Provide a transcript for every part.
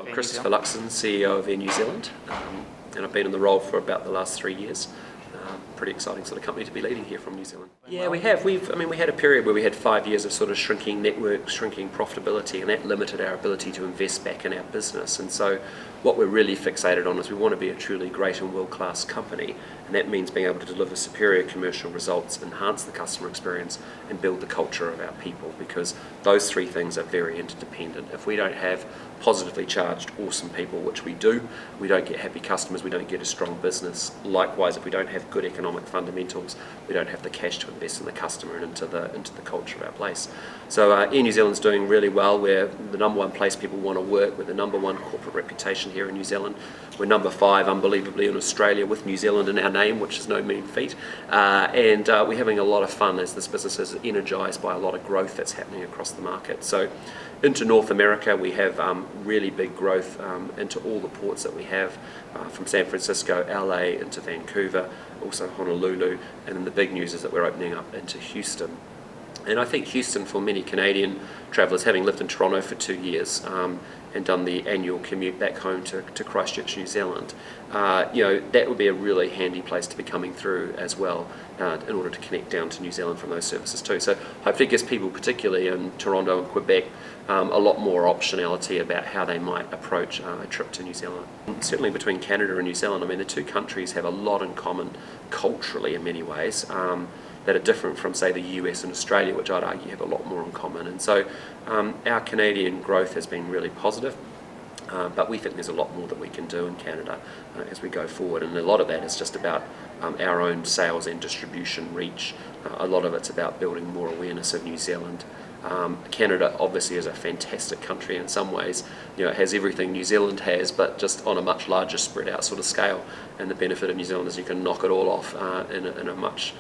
I'm Christoper, Luxon, CEO of Air New Zealand, and I've been in the role for about the last 3 years. Pretty exciting sort of company to be leading here from New Zealand. Yeah, we have. We had a period where we had 5 years of sort of shrinking network, shrinking profitability, and that limited our ability to invest back in our business. And so what we're really fixated on is we want to be a truly great and world-class company, and that means being able to deliver superior commercial results, enhance the customer experience, and build the culture of our people, because those three things are very interdependent. If we don't have positively charged, awesome people, which we do, we don't get happy customers, we don't get a strong business. Likewise, if we don't have good economic fundamentals, we don't have the cash to invest in the customer and into the culture of our place. So Air New Zealand's doing really well. We're the number one place people want to work. We're the number one corporate reputation here in New Zealand. We're number 5, unbelievably, in Australia with New Zealand in our name, which is no mean feat. And we're having a lot of fun as this business is energised by a lot of growth that's happening across the market. So into North America, we have really big growth into all the ports that we have, from San Francisco, LA, into Vancouver, also Honolulu, and then the big news is that we're opening up into Houston. And I think Houston, for many Canadian travellers, having lived in Toronto for 2 years and done the annual commute back home to Christchurch, New Zealand, that would be a really handy place to be coming through as well in order to connect down to New Zealand from those services too. So hopefully it gives people, particularly in Toronto and Quebec, a lot more optionality about how they might approach a trip to New Zealand. Certainly between Canada and New Zealand, the two countries have a lot in common culturally in many ways. That are different from, say, the US and Australia, which I'd argue have a lot more in common. And so our Canadian growth has been really positive, but we think there's a lot more that we can do in Canada as we go forward. And a lot of that is just about our own sales and distribution reach. A lot of it's about building more awareness of New Zealand. Canada obviously is a fantastic country in some ways. It has everything New Zealand has, but just on a much larger spread out sort of scale. And the benefit of New Zealand is you can knock it all off in a much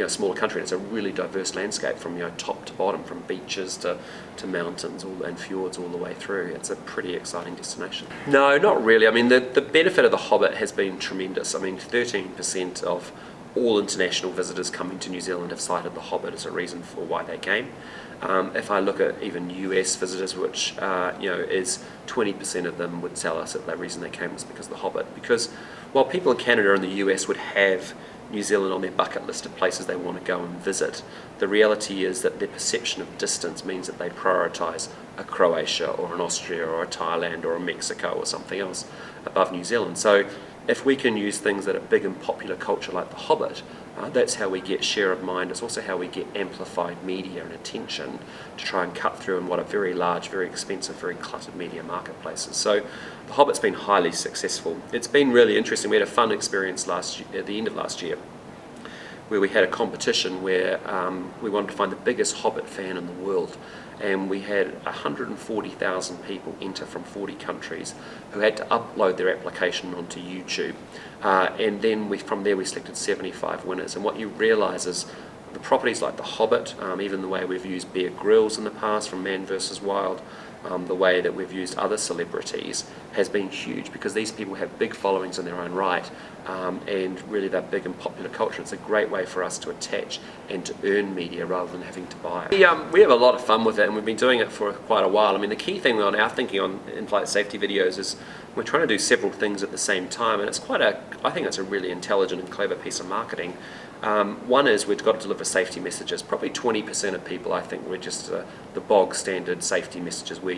smaller country. It's a really diverse landscape from top to bottom, from beaches to mountains and fjords all the way through. It's a pretty exciting destination. No, not really. The benefit of the Hobbit has been tremendous. 13% of all international visitors coming to New Zealand have cited the Hobbit as a reason for why they came. If I look at even US visitors, which is 20% of them would tell us that the reason they came was because of the Hobbit. Because while people in Canada and the US would have New Zealand on their bucket list of places they want to go and visit, the reality is that their perception of distance means that they prioritise a Croatia or an Austria or a Thailand or a Mexico or something else above New Zealand. So if we can use things that are big and popular culture like The Hobbit, that's how we get share of mind. It's also how we get amplified media and attention to try and cut through in what are very large, very expensive, very cluttered media marketplaces. So The Hobbit's been highly successful. It's been really interesting. We had a fun experience at the end of last year, where we had a competition where we wanted to find the biggest Hobbit fan in the world. And we had 140,000 people enter from 40 countries who had to upload their application onto YouTube. And then from there we selected 75 winners. And what you realise is the properties like The Hobbit, even the way we've used Bear Grylls in the past from Man vs. Wild, the way that we've used other celebrities has been huge, because these people have big followings in their own right, and really they're big in popular culture. It's a great way for us to attach and to earn media rather than having to buy it. We have a lot of fun with it, and we've been doing it for quite a while. The key thing on our thinking on in-flight safety videos is we're trying to do several things at the same time, and I think it's a really intelligent and clever piece of marketing. One is we've got to deliver safety messages. Probably 20% of people, I think, register the bog standard safety messages where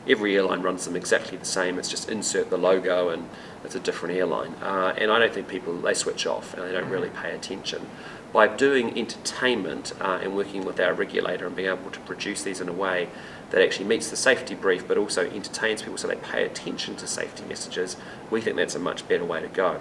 every airline runs them exactly the same. It's just insert the logo and it's a different airline. And I don't think they switch off and they don't really pay attention. By doing entertainment and working with our regulator and being able to produce these in a way that actually meets the safety brief but also entertains people so they pay attention to safety messages, we think that's a much better way to go.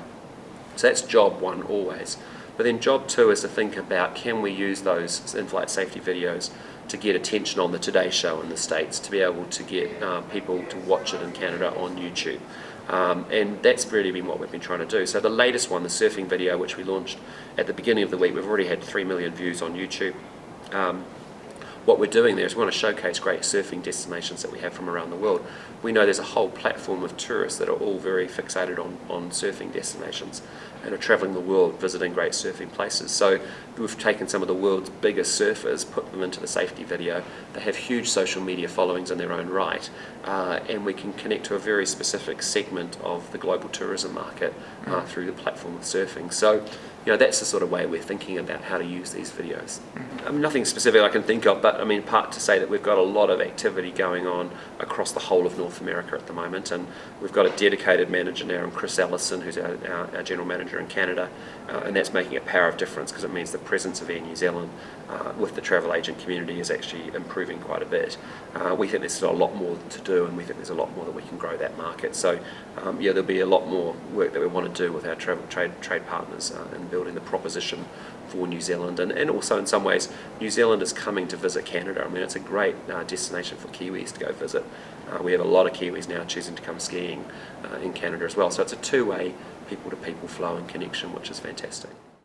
So that's job one always. But then job 2 is to think about, can we use those in-flight safety videos to get attention on the Today Show in the States, to be able to get people to watch it in Canada on YouTube. And that's really been what we've been trying to do. So the latest one, the surfing video, which we launched at the beginning of the week, we've already had 3 million views on YouTube. what we're doing there is we want to showcase great surfing destinations that we have from around the world. We know there's a whole platform of tourists that are all very fixated on surfing destinations and are travelling the world visiting great surfing places. So we've taken some of the world's biggest surfers, put them into the safety video. They have huge social media followings in their own right, and we can connect to a very specific segment of the global tourism market through the platform of surfing. So that's the sort of way we're thinking about how to use these videos. Nothing specific I can think of, but part to say that we've got a lot of activity going on across the whole of North America at the moment, and we've got a dedicated manager now, and Chris Ellison, who's our general manager in Canada, and that's making a power of difference because it means the presence of Air New Zealand with the travel agent community is actually improving quite a bit. We think there's still a lot more to do, and we think there's a lot more that we can grow that market. So there'll be a lot more work that we want to do with our travel trade partners in building the proposition for New Zealand, and also in some ways New Zealand is coming to visit Canada. It's a great destination for Kiwis to go visit. We have a lot of Kiwis now choosing to come skiing in Canada as well, so it's a two-way people-to-people flow and connection, which is fantastic.